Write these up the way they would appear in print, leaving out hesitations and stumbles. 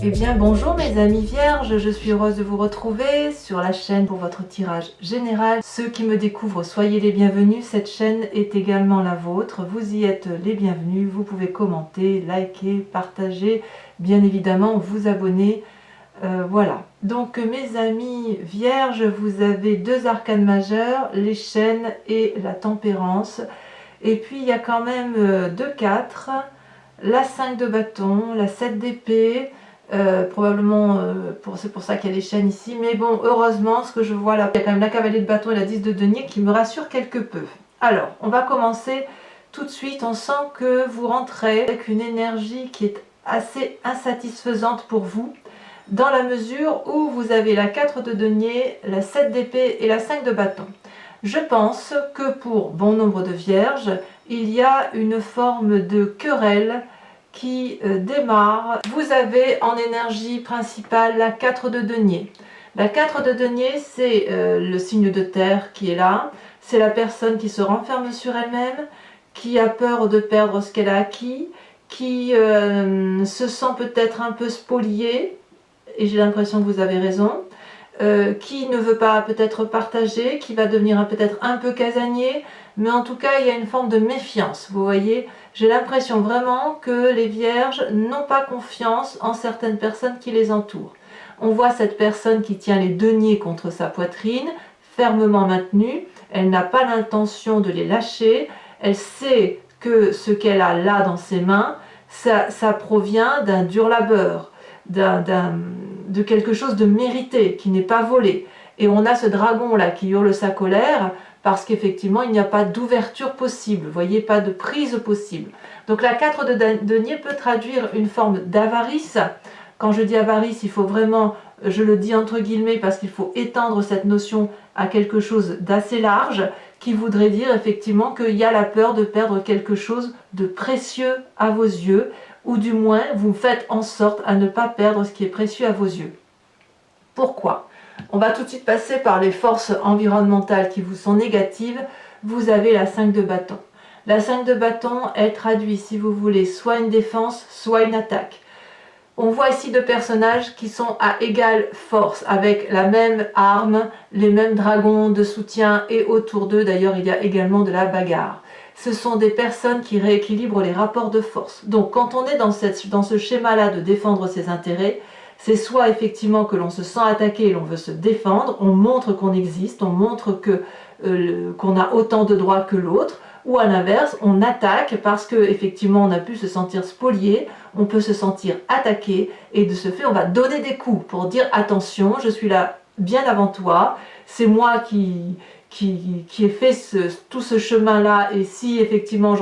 Eh bien bonjour mes amis vierges, je suis heureuse de vous retrouver sur la chaîne pour votre tirage général. Ceux qui me découvrent, soyez les bienvenus, cette chaîne est également la vôtre, vous y êtes les bienvenus, vous pouvez commenter, liker, partager, bien évidemment vous abonner. Voilà, donc mes amis vierges, vous avez deux arcanes majeurs, les chênes et la tempérance, et puis il y a quand même deux 4, la 5 de bâton, la 7 d'épée. Probablement c'est pour ça qu'il y a les chaînes ici, mais bon, heureusement, ce que je vois là, il y a quand même la cavalier de bâton et la 10 de denier qui me rassurent quelque peu. Alors, on va commencer tout de suite. On sent que vous rentrez avec une énergie qui est assez insatisfaisante pour vous, dans la mesure où vous avez la 4 de denier, la 7 d'épée et la 5 de bâton. Je pense que pour bon nombre de vierges, il y a une forme de querelle qui démarre. Vous avez en énergie principale la 4 de denier. La 4 de denier, c'est le signe de terre qui est là. C'est la personne qui se renferme sur elle-même, qui a peur de perdre ce qu'elle a acquis, qui se sent peut-être un peu spoliée, et j'ai l'impression que vous avez raison, qui ne veut pas peut-être partager, qui va devenir peut-être un peu casanier, mais en tout cas il y a une forme de méfiance, vous voyez. J'ai l'impression vraiment que les vierges n'ont pas confiance en certaines personnes qui les entourent. On voit cette personne qui tient les deniers contre sa poitrine, fermement maintenue, elle n'a pas l'intention de les lâcher, elle sait que ce qu'elle a là dans ses mains, ça provient d'un dur labeur, de quelque chose de mérité, qui n'est pas volé. Et on a ce dragon là qui hurle sa colère, parce qu'effectivement il n'y a pas d'ouverture possible, vous voyez, pas de prise possible. Donc la 4 de denier peut traduire une forme d'avarice. Quand je dis avarice, il faut vraiment, je le dis entre guillemets, parce qu'il faut étendre cette notion à quelque chose d'assez large, qui voudrait dire effectivement qu'il y a la peur de perdre quelque chose de précieux à vos yeux, ou du moins vous faites en sorte à ne pas perdre ce qui est précieux à vos yeux. Pourquoi ? On va tout de suite passer par les forces environnementales qui vous sont négatives. Vous avez la 5 de bâton. La 5 de bâton, elle traduit, si vous voulez, soit une défense, soit une attaque. On voit ici deux personnages qui sont à égale force, avec la même arme, les mêmes dragons de soutien, et autour d'eux, d'ailleurs, il y a également de la bagarre. Ce sont des personnes qui rééquilibrent les rapports de force. Donc, quand on est dans ce schéma-là de défendre ses intérêts, c'est soit effectivement que l'on se sent attaqué et l'on veut se défendre, on montre qu'on existe, on montre qu'on a autant de droits que l'autre, ou à l'inverse, on attaque parce qu'effectivement on a pu se sentir spolié, on peut se sentir attaqué, et de ce fait on va donner des coups pour dire attention, je suis là bien avant toi, c'est moi qui ai fait tout ce chemin-là, et si effectivement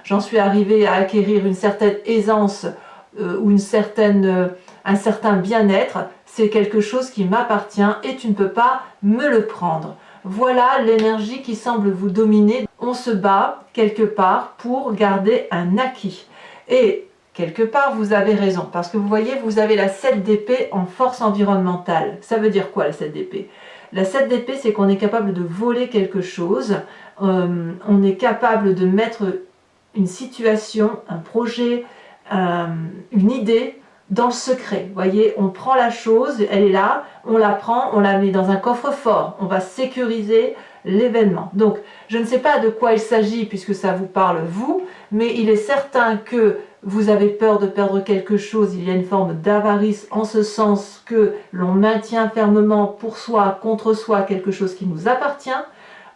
j'en suis arrivé à acquérir une certaine aisance ou un certain bien-être, c'est quelque chose qui m'appartient et tu ne peux pas me le prendre. Voilà l'énergie qui semble vous dominer. On se bat quelque part pour garder un acquis. Et quelque part, vous avez raison, parce que vous voyez, vous avez la 7 d'épée en force environnementale. Ça veut dire quoi la 7 d'épée ? La 7 d'épée, c'est qu'on est capable de voler quelque chose, on est capable de mettre une situation, un projet, une idée dans le secret. Vous voyez, on prend la chose, elle est là, on la prend, on la met dans un coffre-fort, on va sécuriser l'événement. Donc, je ne sais pas de quoi il s'agit puisque ça vous parle vous, mais il est certain que vous avez peur de perdre quelque chose, il y a une forme d'avarice en ce sens que l'on maintient fermement pour soi, contre soi, quelque chose qui nous appartient.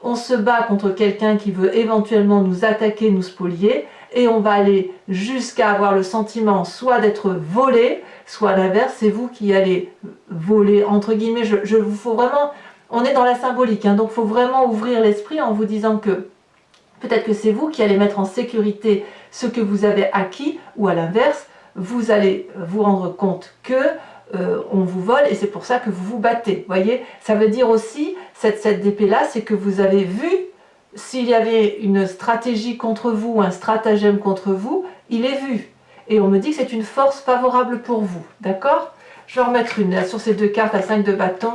On se bat contre quelqu'un qui veut éventuellement nous attaquer, nous spolier, et on va aller jusqu'à avoir le sentiment soit d'être volé, soit à l'inverse, c'est vous qui allez voler, entre guillemets. Faut vraiment, on est dans la symbolique, hein, donc il faut vraiment ouvrir l'esprit en vous disant que peut-être que c'est vous qui allez mettre en sécurité ce que vous avez acquis, ou à l'inverse, vous allez vous rendre compte que on vous vole, et c'est pour ça que vous vous battez. Voyez, ça veut dire aussi, cette d'épée là, c'est que vous avez vu s'il y avait une stratégie contre vous, un stratagème contre vous, il est vu. Et on me dit que c'est une force favorable pour vous. D'accord ? Je vais en remettre une là, sur ces deux cartes, la 5 de bâton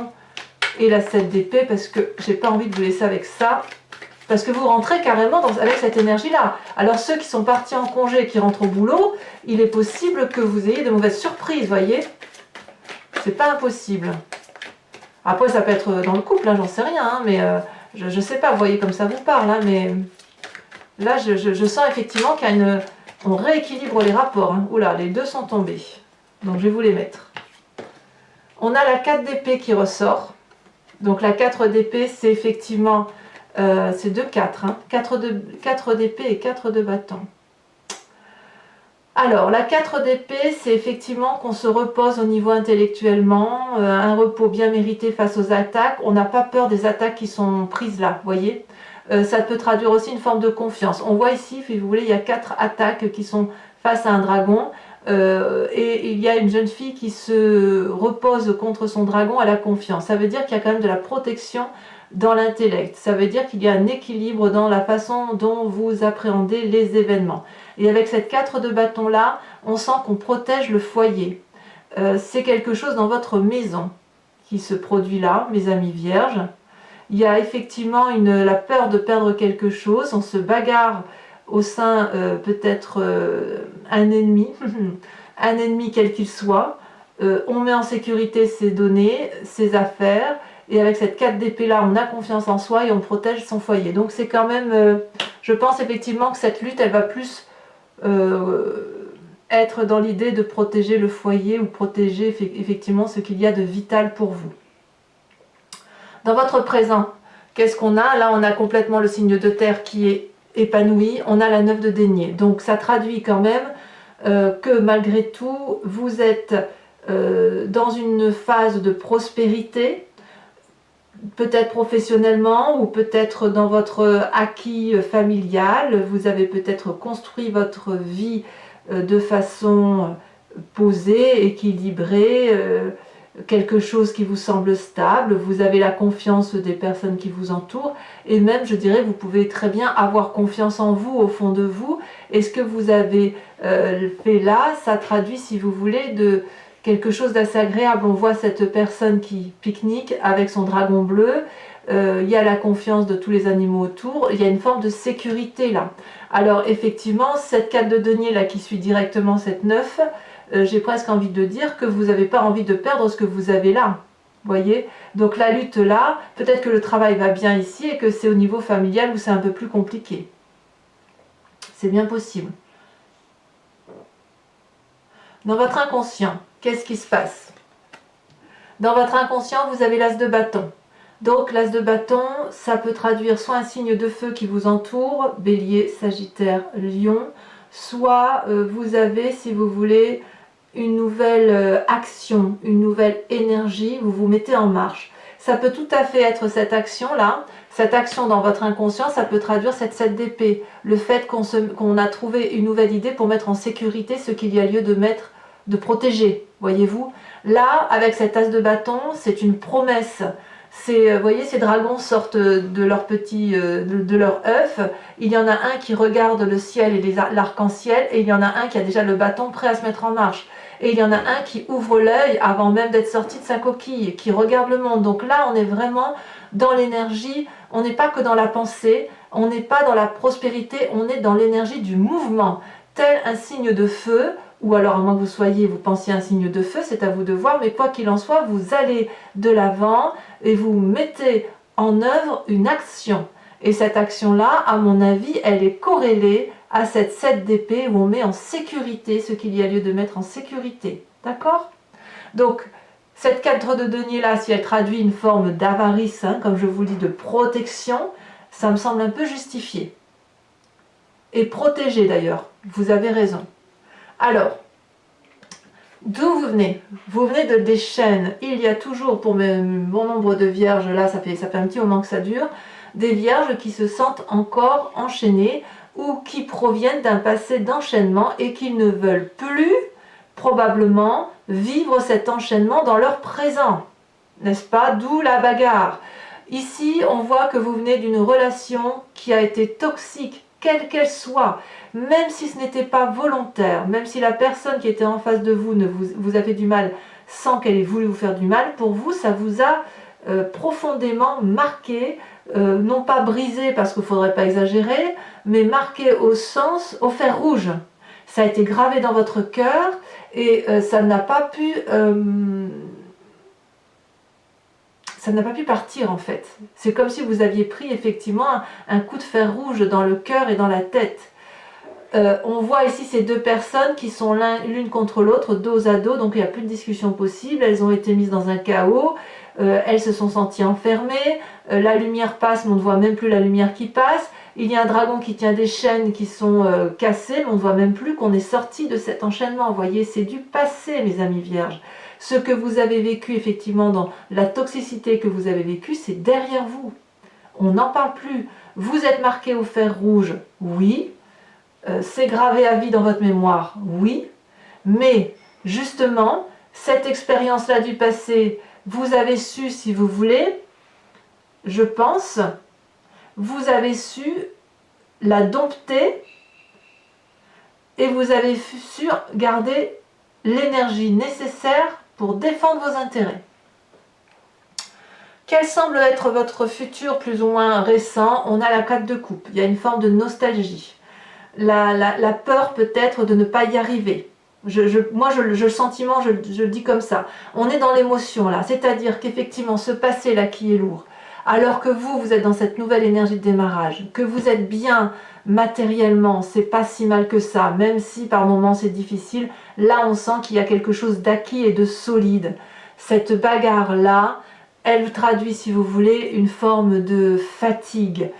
et la 7 d'épée, parce que j'ai pas envie de vous laisser avec ça. Parce que vous rentrez carrément avec cette énergie-là. Alors ceux qui sont partis en congé, qui rentrent au boulot, il est possible que vous ayez de mauvaises surprises, voyez ? C'est pas impossible. Après, ça peut être dans le couple, hein, j'en sais rien, hein, mais je sais pas, vous voyez comme ça vous parle, hein, mais là, je sens effectivement qu'il y a une... On rééquilibre les rapports. Hein. Oula, les deux sont tombés. Donc, je vais vous les mettre. On a la 4 d'épée qui ressort. Donc, la 4 d'épée, c'est effectivement... c'est 2-4. Hein. 4 d'épée et 4 de bâton. Alors, la 4 d'épée, c'est effectivement qu'on se repose au niveau intellectuellement, un repos bien mérité face aux attaques. On n'a pas peur des attaques qui sont prises là, vous voyez. Ça peut traduire aussi une forme de confiance. On voit ici, si vous voulez, il y a 4 attaques qui sont face à un dragon. Et il y a une jeune fille qui se repose contre son dragon à la confiance. Ça veut dire qu'il y a quand même de la protection dans l'intellect. Ça veut dire qu'il y a un équilibre dans la façon dont vous appréhendez les événements. Et avec cette 4 de bâton là, on sent qu'on protège le foyer. C'est quelque chose dans votre maison qui se produit là, mes amis vierges. Il y a effectivement la peur de perdre quelque chose. On se bagarre au sein peut-être un ennemi, un ennemi quel qu'il soit. On met en sécurité ses données, ses affaires. Et avec cette 4 d'épée là, on a confiance en soi et on protège son foyer. Donc c'est quand même, je pense effectivement que cette lutte, elle va plus être dans l'idée de protéger le foyer ou protéger effectivement ce qu'il y a de vital pour vous. Dans votre présent, qu'est-ce qu'on a? Là, on a complètement le signe de terre qui est épanoui. On a la 9 de denier. Donc ça traduit quand même que malgré tout, vous êtes dans une phase de prospérité, peut-être professionnellement ou peut-être dans votre acquis familial. Vous avez peut-être construit votre vie de façon posée, équilibrée, quelque chose qui vous semble stable. Vous avez la confiance des personnes qui vous entourent et même, je dirais, vous pouvez très bien avoir confiance en vous au fond de vous. Et ce que vous avez fait là, ça traduit, si vous voulez, de quelque chose d'assez agréable. On voit cette personne qui pique-nique avec son dragon bleu. Il y a la confiance de tous les animaux autour. Il y a une forme de sécurité là. Alors effectivement, cette 4 de denier là qui suit directement cette 9, j'ai presque envie de dire que vous n'avez pas envie de perdre ce que vous avez là. Voyez? Donc la lutte là, peut-être que le travail va bien ici et que c'est au niveau familial où c'est un peu plus compliqué. C'est bien possible. Dans votre inconscient, qu'est-ce qui se passe? Dans votre inconscient, vous avez l'as de bâton. Donc l'as de bâton, ça peut traduire soit un signe de feu qui vous entoure, Bélier, Sagittaire, Lion, soit vous avez, si vous voulez, une nouvelle action, une nouvelle énergie, vous vous mettez en marche. Ça peut tout à fait être cette action-là, cette action dans votre inconscient, ça peut traduire cette 7 d'épée, le fait qu'on a trouvé une nouvelle idée pour mettre en sécurité ce qu'il y a lieu de protéger, voyez-vous. Là, avec cet as de bâton, c'est une promesse. Vous voyez, ces dragons sortent de leur de leur œuf. Il y en a un qui regarde le ciel et l'arc-en-ciel, et il y en a un qui a déjà le bâton prêt à se mettre en marche. Et il y en a un qui ouvre l'œil avant même d'être sorti de sa coquille, qui regarde le monde. Donc là, on est vraiment dans l'énergie, on n'est pas que dans la pensée, on n'est pas dans la prospérité, on est dans l'énergie du mouvement, tel un signe de feu, ou alors à moins que vous pensiez un signe de feu, c'est à vous de voir, mais quoi qu'il en soit, vous allez de l'avant et vous mettez en œuvre une action. Et cette action-là, à mon avis, elle est corrélée à cette 7 d'épée où on met en sécurité ce qu'il y a lieu de mettre en sécurité. D'accord? Donc, cette 4 de denier-là, si elle traduit une forme d'avarice, hein, comme je vous le dis, de protection, ça me semble un peu justifié. Et protégé d'ailleurs, vous avez raison. Alors, d'où vous venez? Vous venez des chaînes. Il y a toujours, pour bon nombre de vierges, là ça fait un petit moment que ça dure, des vierges qui se sentent encore enchaînées ou qui proviennent d'un passé d'enchaînement et qui ne veulent plus, probablement, vivre cet enchaînement dans leur présent. N'est-ce pas? D'où la bagarre. Ici, on voit que vous venez d'une relation qui a été toxique, quelle qu'elle soit, même si ce n'était pas volontaire, même si la personne qui était en face de vous vous a fait du mal sans qu'elle ait voulu vous faire du mal, pour vous, ça vous a profondément marqué, non pas brisé parce qu'il ne faudrait pas exagérer, mais marqué au fer rouge. Ça a été gravé dans votre cœur et ça n'a pas pu ça n'a pas pu partir en fait. C'est comme si vous aviez pris effectivement un coup de fer rouge dans le cœur et dans la tête. On voit ici ces deux personnes qui sont l'une contre l'autre, dos à dos, donc il n'y a plus de discussion possible, elles ont été mises dans un chaos, elles se sont senties enfermées, la lumière passe mais on ne voit même plus la lumière qui passe, il y a un dragon qui tient des chaînes qui sont cassées, mais on ne voit même plus qu'on est sorti de cet enchaînement. Vous voyez, c'est du passé mes amis vierges. Ce que vous avez vécu effectivement dans la toxicité que vous avez vécue, c'est derrière vous. On n'en parle plus. Vous êtes marqué au fer rouge, oui. C'est gravé à vie dans votre mémoire, oui, mais justement, cette expérience-là du passé, vous avez su, si vous voulez, je pense, vous avez su la dompter et vous avez su garder l'énergie nécessaire pour défendre vos intérêts. Quel semble être votre futur plus ou moins récent? On a la 4 de coupe, il y a une forme de nostalgie. La peur peut-être de ne pas y arriver. Moi, le sentiment, je le dis comme ça. On est dans l'émotion là, c'est-à-dire qu'effectivement, ce passé-là qui est lourd, alors que vous êtes dans cette nouvelle énergie de démarrage, que vous êtes bien matériellement, c'est pas si mal que ça, même si par moments c'est difficile, là on sent qu'il y a quelque chose d'acquis et de solide. Cette bagarre-là, elle traduit, si vous voulez, une forme de fatigue,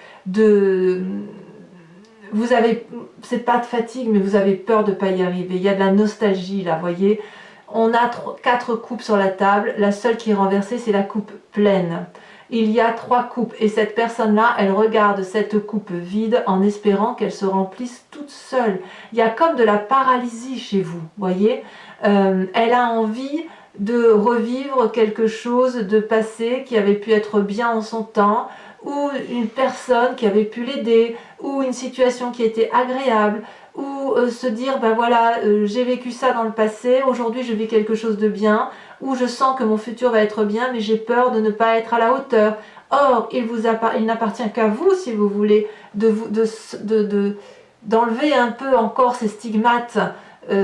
vous avez, c'est pas de fatigue, mais vous avez peur de ne pas y arriver. Il y a de la nostalgie là, vous voyez. On a 4 coupes sur la table. La seule qui est renversée, c'est la coupe pleine. Il y a 3 coupes. Et cette personne-là, elle regarde cette coupe vide en espérant qu'elle se remplisse toute seule. Il y a comme de la paralysie chez vous, voyez. Elle a envie de revivre quelque chose de passé qui avait pu être bien en son temps, ou une personne qui avait pu l'aider, ou une situation qui était agréable, ou se dire, ben voilà, j'ai vécu ça dans le passé, aujourd'hui je vis quelque chose de bien, ou je sens que mon futur va être bien, mais j'ai peur de ne pas être à la hauteur. Or, il n'appartient qu'à vous, si vous voulez, d'enlever un peu encore ces stigmates,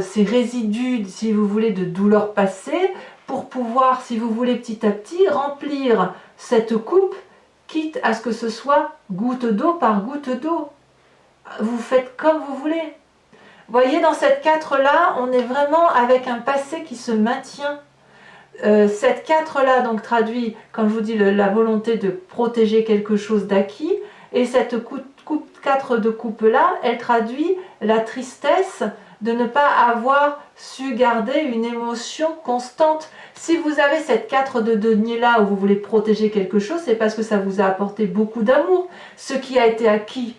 ces résidus, si vous voulez, de douleur passée, pour pouvoir, si vous voulez, petit à petit, remplir cette coupe, quitte à ce que ce soit goutte d'eau par goutte d'eau. Vous faites comme vous voulez. Voyez, dans cette 4-là, on est vraiment avec un passé qui se maintient. Cette 4-là, donc, traduit, comme je vous dis, la volonté de protéger quelque chose d'acquis. Et cette 4 de coupe-là, elle traduit la tristesse de ne pas avoir su garder une émotion constante. Si vous avez cette 4 de denier là où vous voulez protéger quelque chose, c'est parce que ça vous a apporté beaucoup d'amour, ce qui a été acquis.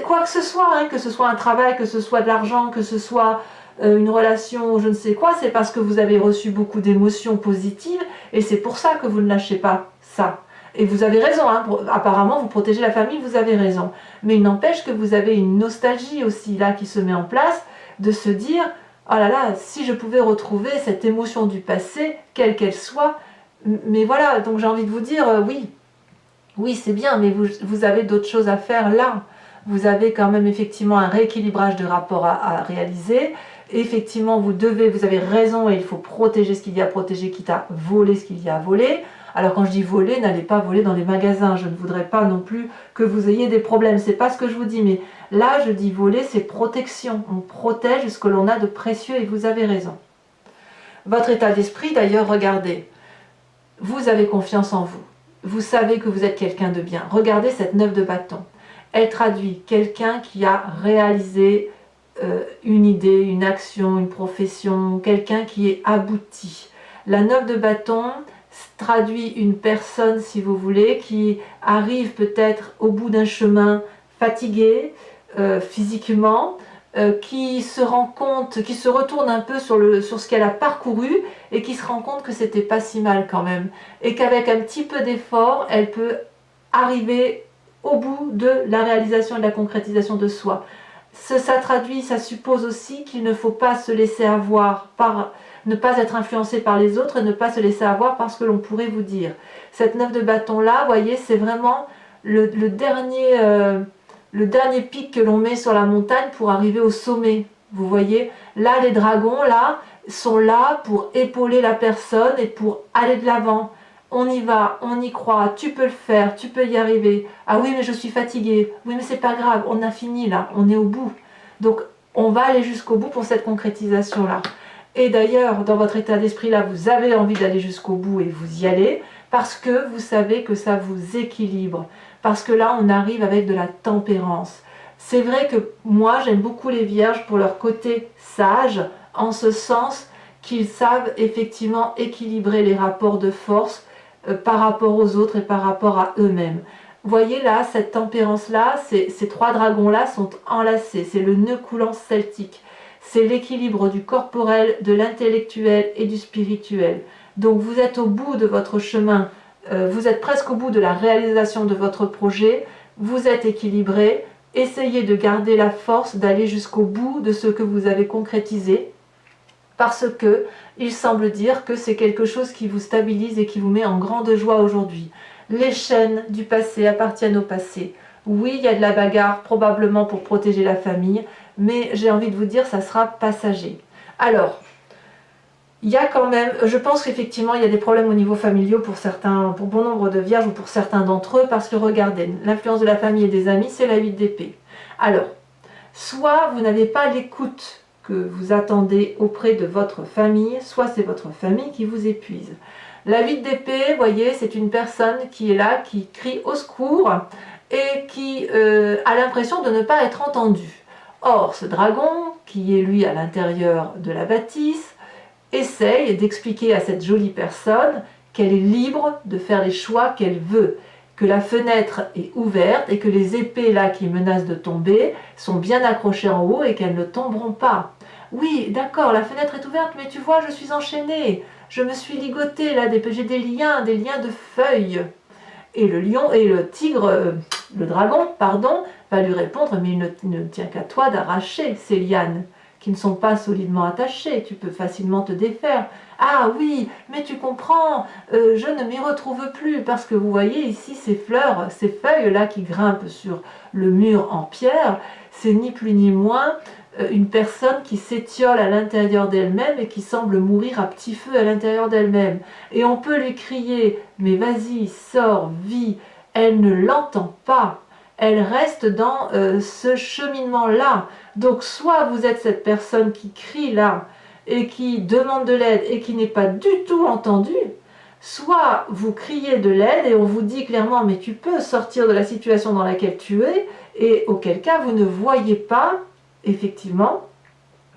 Quoi que ce soit, hein, que ce soit un travail, que ce soit de l'argent, que ce soit une relation, je ne sais quoi, c'est parce que vous avez reçu beaucoup d'émotions positives et c'est pour ça que vous ne lâchez pas ça. Et vous avez raison, hein, apparemment vous protégez la famille, vous avez raison. Mais il n'empêche que vous avez une nostalgie aussi là qui se met en place, de se dire, oh là là, si je pouvais retrouver cette émotion du passé, quelle qu'elle soit, mais voilà, donc j'ai envie de vous dire, oui c'est bien, mais vous avez d'autres choses à faire là. Vous avez quand même effectivement un rééquilibrage de rapport à réaliser. Effectivement, vous avez raison et il faut protéger ce qu'il y a à protéger, quitte à voler ce qu'il y a à voler. Alors quand je dis voler, n'allez pas voler dans les magasins. Je ne voudrais pas non plus que vous ayez des problèmes. C'est pas ce que je vous dis, mais là je dis voler, c'est protection. On protège ce que l'on a de précieux et vous avez raison. Votre état d'esprit, d'ailleurs, regardez. Vous avez confiance en vous. Vous savez que vous êtes quelqu'un de bien. Regardez cette 9 de bâton. Elle traduit quelqu'un qui a réalisé une idée, une action, une profession, quelqu'un qui est abouti. La 9 de bâton traduit une personne, si vous voulez, qui arrive peut-être au bout d'un chemin fatigué physiquement, qui se rend compte, qui se retourne un peu sur ce qu'elle a parcouru et qui se rend compte que c'était pas si mal quand même. Et qu'avec un petit peu d'effort, elle peut arriver au bout de la réalisation et de la concrétisation de soi. Ça traduit, ça suppose aussi qu'il ne faut pas se laisser avoir ne pas être influencé par les autres et ne pas se laisser avoir par ce que l'on pourrait vous dire. Cette 9 de bâton là, vous voyez, c'est vraiment le dernier pic que l'on met sur la montagne pour arriver au sommet. Vous voyez, là les dragons là sont là pour épauler la personne et pour aller de l'avant. on y va, on y croit, tu peux le faire, tu peux y arriver. Ah oui, mais je suis fatiguée. Oui, mais c'est pas grave, on a fini là, on est au bout. Donc, on va aller jusqu'au bout pour cette concrétisation-là. Et d'ailleurs, dans votre état d'esprit là, vous avez envie d'aller jusqu'au bout et vous y allez parce que vous savez que ça vous équilibre. Parce que là, on arrive avec de la tempérance. C'est vrai que moi, j'aime beaucoup les vierges pour leur côté sage, en ce sens qu'ils savent effectivement équilibrer les rapports de force par rapport aux autres et par rapport à eux-mêmes. Vous voyez là, cette tempérance-là, ces trois dragons-là sont enlacés, c'est le nœud coulant celtique. C'est l'équilibre du corporel, de l'intellectuel et du spirituel. Donc vous êtes au bout de votre chemin, vous êtes presque au bout de la réalisation de votre projet, vous êtes équilibré, essayez de garder la force d'aller jusqu'au bout de ce que vous avez concrétisé, parce que il semble dire que c'est quelque chose qui vous stabilise et qui vous met en grande joie aujourd'hui. Les chaînes du passé appartiennent au passé. Oui, il y a de la bagarre, probablement pour protéger la famille, mais j'ai envie de vous dire, ça sera passager. Alors, il y a quand même, je pense qu'effectivement, il y a des problèmes au niveau familial pour certains, pour bon nombre de vierges ou pour certains d'entre eux, parce que regardez, l'influence de la famille et des amis, c'est la 8 d'épée. Alors, soit vous n'avez pas l'écoute que vous attendez auprès de votre famille, soit c'est votre famille qui vous épuise. La 8 d'épée, vous voyez, c'est une personne qui est là, qui crie au secours et qui a l'impression de ne pas être entendue. Or, ce dragon, qui est lui à l'intérieur de la bâtisse, essaye d'expliquer à cette jolie personne qu'elle est libre de faire les choix qu'elle veut, que la fenêtre est ouverte et que les épées là qui menacent de tomber sont bien accrochées en haut et qu'elles ne tomberont pas. Oui, d'accord, la fenêtre est ouverte, mais tu vois, je suis enchaînée, je me suis ligotée là, j'ai des liens de feuilles. Et le lion et le tigre, le dragon, pardon, va lui répondre, mais il ne tient qu'à toi d'arracher ces lianes qui ne sont pas solidement attachées, tu peux facilement te défaire. Ah oui, mais tu comprends, je ne m'y retrouve plus, parce que vous voyez ici ces fleurs, ces feuilles-là qui grimpent sur le mur en pierre, c'est ni plus ni moins une personne qui s'étiole à l'intérieur d'elle-même et qui semble mourir à petit feu à l'intérieur d'elle-même. Et on peut lui crier, mais vas-y, sors, vis, elle ne l'entend pas. Elle reste dans ce cheminement-là. Donc soit vous êtes cette personne qui crie là et qui demande de l'aide et qui n'est pas du tout entendue, soit vous criez de l'aide et on vous dit clairement mais tu peux sortir de la situation dans laquelle tu es, et auquel cas vous ne voyez pas effectivement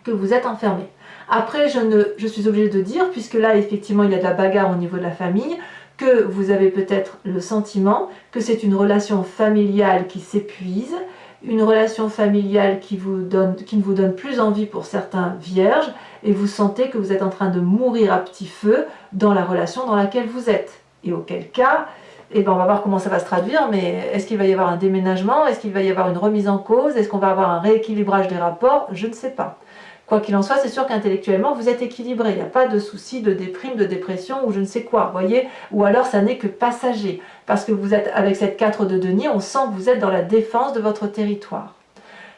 que vous êtes enfermé. Après je suis obligée de dire, puisque là effectivement il y a de la bagarre au niveau de la famille, que vous avez peut-être le sentiment que c'est une relation familiale qui s'épuise, une relation familiale qui ne vous donne plus envie pour certains vierges, et vous sentez que vous êtes en train de mourir à petit feu dans la relation dans laquelle vous êtes. Et auquel cas, eh ben on va voir comment ça va se traduire, mais est-ce qu'il va y avoir un déménagement? Est-ce qu'il va y avoir une remise en cause? Est-ce qu'on va avoir un rééquilibrage des rapports? Je ne sais pas. Quoi qu'il en soit, c'est sûr qu'intellectuellement, vous êtes équilibré. Il n'y a pas de souci de déprime, de dépression ou je ne sais quoi, voyez. Ou alors, ça n'est que passager. Parce que vous êtes, avec cette 4 de denier, on sent que vous êtes dans la défense de votre territoire.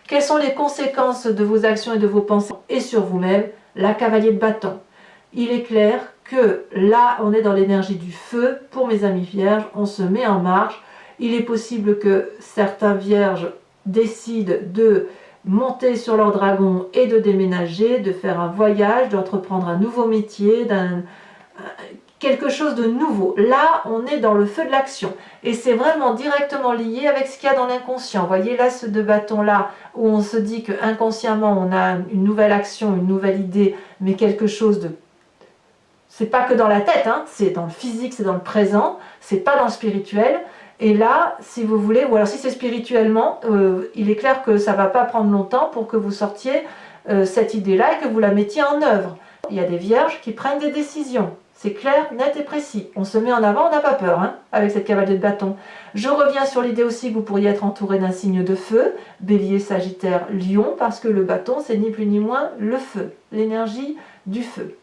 Quelles sont les conséquences de vos actions et de vos pensées et sur vous-même? La cavalier de bâton. Il est clair que là, on est dans l'énergie du feu. Pour mes amis vierges, on se met en marche. Il est possible que certains vierges décident de monter sur leur dragon et de déménager, de faire un voyage, d'entreprendre un nouveau métier, quelque chose de nouveau. Là, on est dans le feu de l'action. Et c'est vraiment directement lié avec ce qu'il y a dans l'inconscient. Vous voyez, là, ce deux bâtons-là, où on se dit que inconsciemment on a une nouvelle action, une nouvelle idée, mais quelque chose de... C'est pas que dans la tête, hein, c'est dans le physique, c'est dans le présent, c'est pas dans le spirituel. Et là, si vous voulez, ou alors si c'est spirituellement, il est clair que ça ne va pas prendre longtemps pour que vous sortiez cette idée-là et que vous la mettiez en œuvre. Il y a des vierges qui prennent des décisions. C'est clair, net et précis. On se met en avant, on n'a pas peur, hein, avec cette cavalier de bâton. Je reviens sur l'idée aussi que vous pourriez être entouré d'un signe de feu, Bélier, Sagittaire, Lion, parce que le bâton, c'est ni plus ni moins le feu, l'énergie du feu.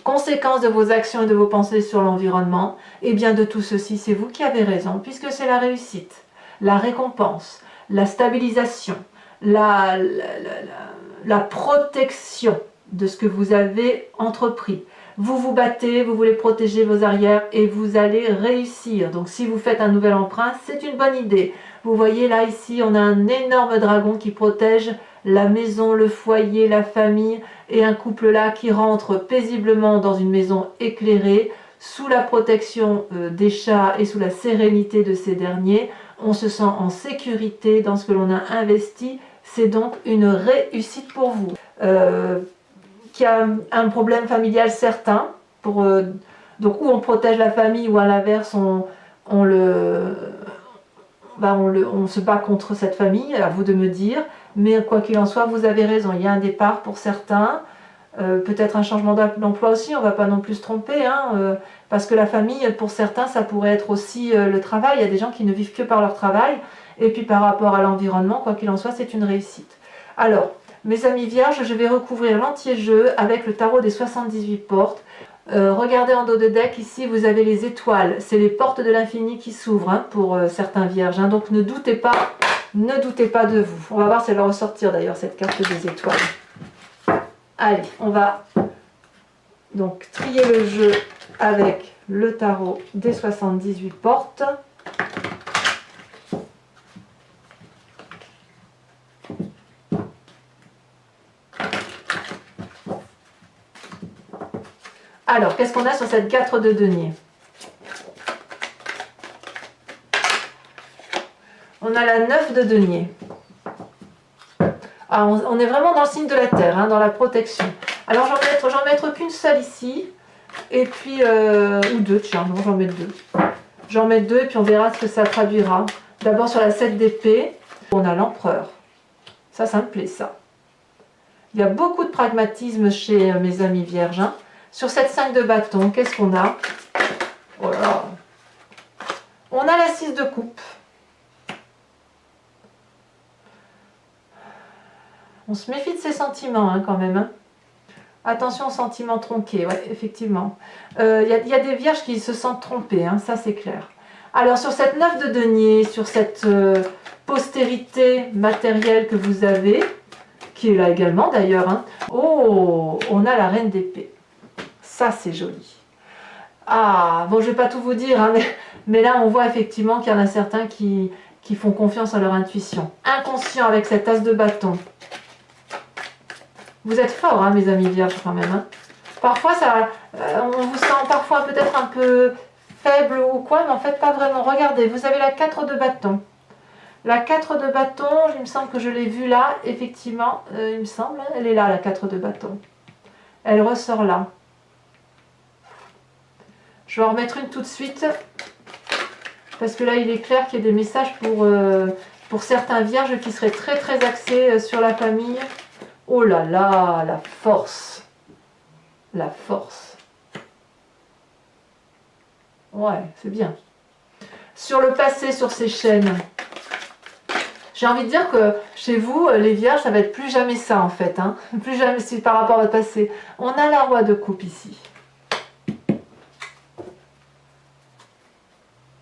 Conséquence de vos actions et de vos pensées sur l'environnement, et bien de tout ceci, c'est vous qui avez raison, puisque c'est la réussite, la récompense, la stabilisation, la protection de ce que vous avez entrepris, vous vous battez, vous voulez protéger vos arrières et vous allez réussir. Donc si vous faites un nouvel emprunt, c'est une bonne idée. Vous voyez là, ici, on a un énorme dragon qui protège la maison, le foyer, la famille, et un couple là qui rentre paisiblement dans une maison éclairée, sous la protection des chats et sous la sérénité de ces derniers. On se sent en sécurité dans ce que l'on a investi. C'est donc une réussite pour vous. Qui a un problème familial certain, donc où on protège la famille ou à l'inverse on se bat contre cette famille, à vous de me dire, mais quoi qu'il en soit, vous avez raison, il y a un départ pour certains, peut-être un changement d'emploi aussi, on ne va pas non plus se tromper, hein, parce que la famille, pour certains, ça pourrait être aussi le travail, il y a des gens qui ne vivent que par leur travail, et puis par rapport à l'environnement, quoi qu'il en soit, c'est une réussite. Alors, mes amis vierges, je vais recouvrir l'entier jeu avec le tarot des 78 portes. Regardez en dos de deck, ici vous avez les étoiles, c'est les portes de l'infini qui s'ouvrent hein, pour certains vierges, hein, donc ne doutez pas de vous. On va voir si elle va ressortir d'ailleurs cette carte des étoiles. Allez, on va donc trier le jeu avec le tarot des 78 portes. Alors, qu'est-ce qu'on a sur cette 4 de denier? On a la 9 de denier. Ah, on est vraiment dans le signe de la terre, hein, dans la protection. Alors, j'en mettre qu'une seule ici. Et puis, ou deux, tiens, non, j'en mets deux. J'en mets deux et puis on verra ce que ça traduira. D'abord sur la 7 d'épée, on a l'empereur. Ça me plaît, ça. Il y a beaucoup de pragmatisme chez mes amis vierges, hein. Sur cette 5 de bâton, qu'est-ce qu'on a? Oh là là. On a la 6 de coupe. On se méfie de ses sentiments hein, quand même. Hein. Attention aux sentiments tronqués, ouais, effectivement. Y a des vierges qui se sentent trompées, hein, ça c'est clair. Alors sur cette 9 de denier, sur cette postérité matérielle que vous avez, qui est là également d'ailleurs, hein, oh, on a la reine d'épée. Ça, c'est joli. Ah, bon, je ne vais pas tout vous dire, hein, mais là, on voit effectivement qu'il y en a certains qui font confiance à leur intuition. Inconscient avec cet as de bâton. Vous êtes forts, hein, mes amis vierges, quand même. Hein. Parfois, on vous sent parfois peut-être un peu faible ou quoi, mais en fait, pas vraiment. Regardez, vous avez la 4 de bâton. La 4 de bâton, il me semble que je l'ai vue là, effectivement. Il me semble, elle est là, la 4 de bâton. Elle ressort là. Je vais en remettre une tout de suite, parce que là, il est clair qu'il y a des messages pour certains vierges qui seraient très très axés sur la famille. Oh là là, la force. La force. Ouais, c'est bien. Sur le passé, sur ces chaînes, j'ai envie de dire que chez vous, les vierges, ça va être plus jamais ça en fait. Hein. Plus jamais si par rapport à votre passé. On a la roi de coupe ici.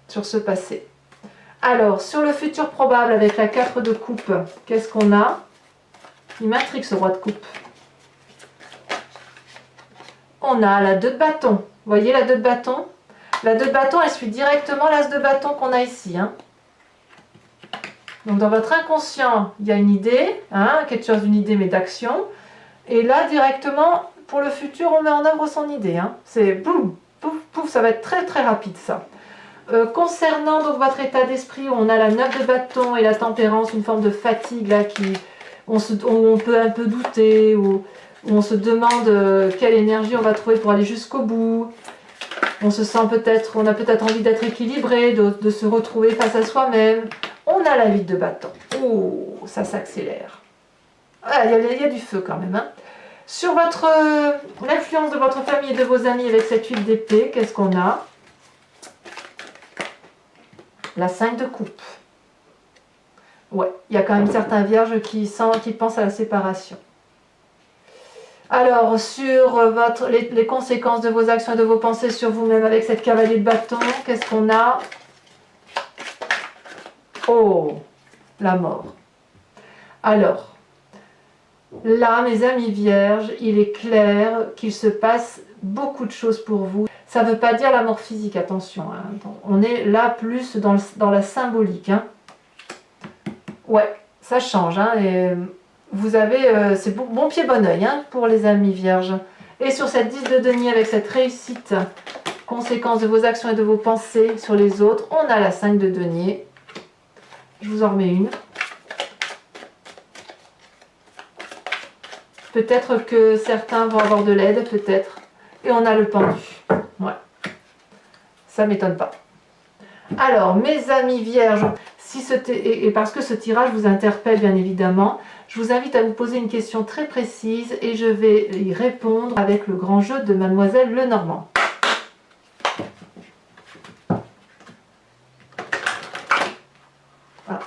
Sur ce passé. Alors, sur le futur probable avec la 4 de coupe, qu'est-ce qu'on a? Il m'intrigue ce roi de coupe. On a la 2 de bâton. Vous voyez la 2 de bâton? La 2 de bâton, elle suit directement l'as de bâton qu'on a ici. Hein. Donc dans votre inconscient, il y a une idée, hein, quelque chose d'une idée mais d'action. Et là, directement, pour le futur, on met en œuvre son idée. Hein. C'est boum, pouf, pouf, ça va être très très rapide ça. Concernant donc votre état d'esprit, où on a la 9 de bâton et la tempérance, une forme de fatigue là, où on peut un peu douter, où on se demande quelle énergie on va trouver pour aller jusqu'au bout. On se sent peut-être, on a peut-être envie d'être équilibré, de se retrouver face à soi-même. On a la 8 de bâton. Oh, ça s'accélère. Ah, il y a du feu quand même. Hein. Sur l'influence de votre famille et de vos amis avec cette 8 d'épée, qu'est-ce qu'on a? La 5 de coupe. Ouais, il y a quand même certains vierges qui pensent à la séparation. Alors, sur les conséquences de vos actions et de vos pensées sur vous-même avec cette cavalier de bâton, qu'est-ce qu'on a? Oh, la mort. Alors, là, mes amis vierges, il est clair qu'il se passe beaucoup de choses pour vous. Ça ne veut pas dire la mort physique, attention, hein. On est là plus dans la symbolique, hein. Ouais, ça change, hein, et vous avez, c'est bon pied, bon oeil, hein, pour les amis vierges. Et sur cette 10 de denier, avec cette réussite, conséquence de vos actions et de vos pensées sur les autres, on a la 5 de denier. Je vous en remets une. Peut-être que certains vont avoir de l'aide, peut-être. Et on a le pendu. Ouais. Ça ne m'étonne pas. Alors, mes amis vierges, et parce que ce tirage vous interpelle bien évidemment, je vous invite à vous poser une question très précise et je vais y répondre avec le grand jeu de Mademoiselle Lenormand. Voilà.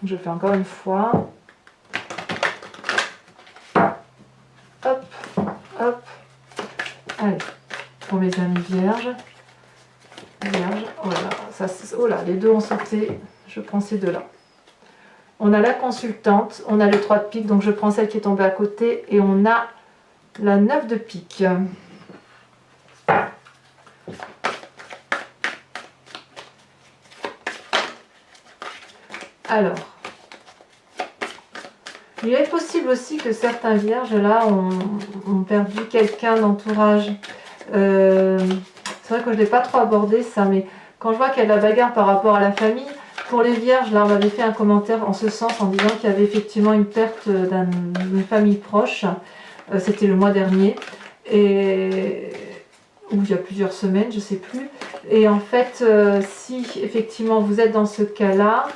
Je fais encore une fois. Hop, hop. Allez, pour mes amis vierges. Oh là, oh là, les deux ont sauté. Je prends ces deux-là. On a la consultante, on a le 3 de pique, donc je prends celle qui est tombée à côté, et on a la 9 de pique. Alors, il est possible aussi que certains vierges là ont perdu quelqu'un d'entourage. C'est vrai que je ne l'ai pas trop abordé ça, mais quand je vois qu'il y a de la bagarre par rapport à la famille, pour les vierges, là on m'avait fait un commentaire en ce sens en disant qu'il y avait effectivement une perte d'une famille proche. C'était le mois dernier, ou il y a plusieurs semaines, je ne sais plus. Et en fait, si effectivement vous êtes dans ce cas-là,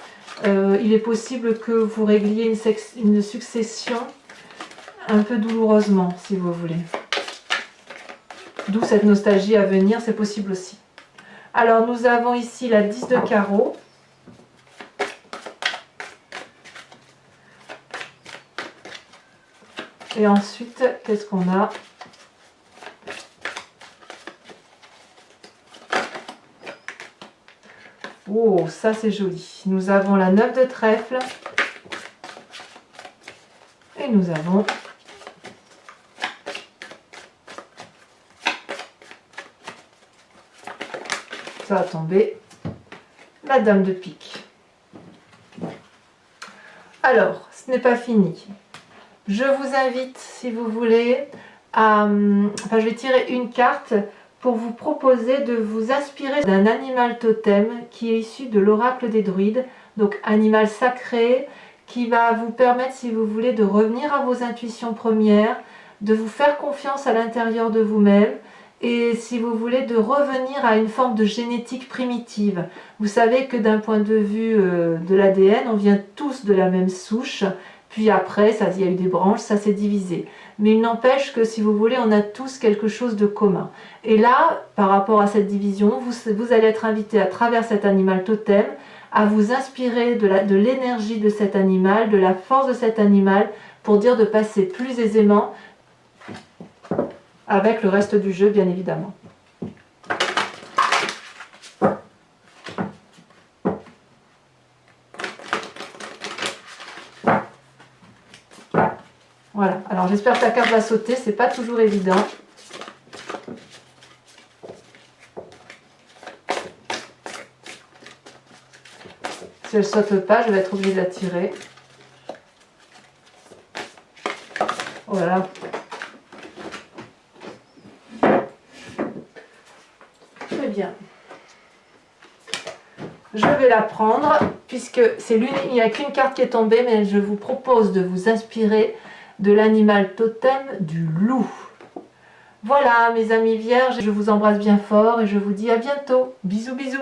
il est possible que vous régliez une succession un peu douloureusement, si vous voulez. D'où cette nostalgie à venir, c'est possible aussi. Alors, nous avons ici la 10 de carreau. Et ensuite, qu'est-ce qu'on a ? Oh, ça c'est joli. Nous avons la 9 de trèfle. Et nous avons ça va tomber, la dame de pique. Alors, ce n'est pas fini. Je vous invite, si vous voulez, je vais tirer une carte pour vous proposer de vous inspirer d'un animal totem qui est issu de l'oracle des druides, donc animal sacré, qui va vous permettre, si vous voulez, de revenir à vos intuitions premières, de vous faire confiance à l'intérieur de vous-même, et si vous voulez, de revenir à une forme de génétique primitive. Vous savez que d'un point de vue de l'ADN, on vient tous de la même souche, puis après, il y a eu des branches, ça s'est divisé. Mais il n'empêche que, si vous voulez, on a tous quelque chose de commun. Et là, par rapport à cette division, vous allez être invité à travers cet animal totem à vous inspirer de l'énergie de cet animal, de la force de cet animal, pour dire de passer plus aisément avec le reste du jeu, bien évidemment. Voilà, alors j'espère que la carte va sauter, c'est pas toujours évident. Si elle saute pas, je vais être obligée de la tirer. Voilà. Très bien. Je vais la prendre, puisque il n'y a qu'une carte qui est tombée, mais je vous propose de vous inspirer de l'animal totem du loup. Voilà mes amis vierges, je vous embrasse bien fort et je vous dis à bientôt. Bisous bisous.